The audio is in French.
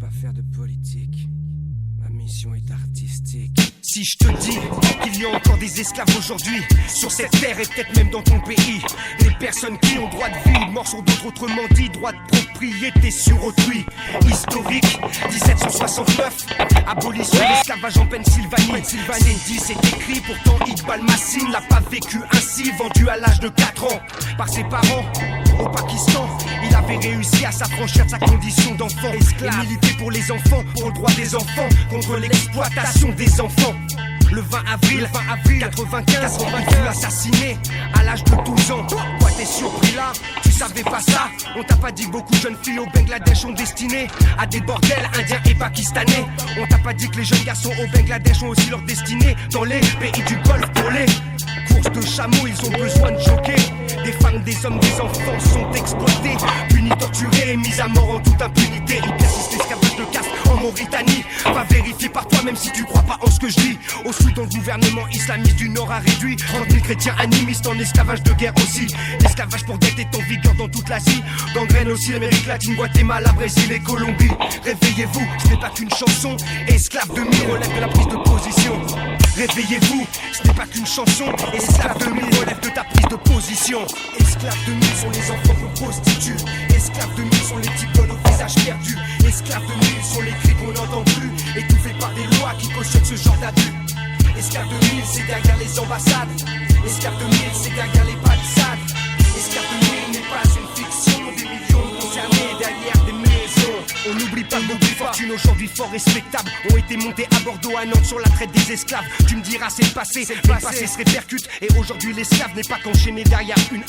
pas faire de politique. Ma mission est artistique. Si je te dis qu'il y a encore des esclaves aujourd'hui sur cette terre et peut-être même dans ton pays, des personnes qui ont droit de vie, morts sur d'autres, autrement dit, droit de propriété sur autrui. Historique, 1769, abolition de l'esclavage en Pennsylvanie. C'est dit, c'est écrit, pourtant Iqbal Massin l'a pas vécu ainsi, vendu à l'âge de 4 ans par ses parents au Pakistan. Il avait réussi à s'affranchir de sa condition d'enfant esclave et militer pour les enfants, pour le droit des enfants, contre l'exploitation des enfants. Le 20 avril 95, il fut assassiné à l'âge de 12 ans. Quoi, t'es surpris là? Tu savais pas ça? On t'a pas dit que beaucoup de jeunes filles au Bangladesh ont destiné à des bordels indiens et pakistanais? On t'a pas dit que les jeunes garçons au Bangladesh ont aussi leur destinée dans les pays du Golfe pour les courses de chameaux? Ils ont besoin de choquer. Des femmes, des hommes, des enfants sont exploités, punis, torturés et mis à mort en toute impunité. Il persiste l'esclavage de caste en Mauritanie. Va vérifier par toi même si tu crois pas en ce que je dis. Au Soudan, le gouvernement islamiste du Nord a réduit 30 000 chrétiens animistes en esclavage de guerre aussi. L'esclavage pour dette est en vigueur dans toute l'Asie. Gangrène aussi l'Amérique latine, Guatemala, Brésil et Colombie. Réveillez-vous, ce n'est pas qu'une chanson. Esclave de mille relève de la prise de position. Réveillez-vous, ce n'est pas qu'une chanson. Esclave de mille relève de ta prise de position. Esclaves de mille sont les enfants qu'on prostitue. Esclaves de mille sont les petits bonnes au visage perdu. Esclaves de mille sont les cris qu'on n'entend plus, étouffés par des lois qui cautionnent ce genre d'abus. Esclaves de mille, c'est derrière les ambassades. Esclaves de mille, c'est derrière les palissades. Esclaves de mille n'est pas une fiction. Des millions concernés derrière des maisons. On n'oublie pas que beaucoup de fortunes aujourd'hui fort respectables ont été montées à Bordeaux, à Nantes sur la traite des esclaves. Tu me diras c'est le passé, mais le passé se répercute. Et aujourd'hui l'esclave n'est pas qu'enchaîné derrière une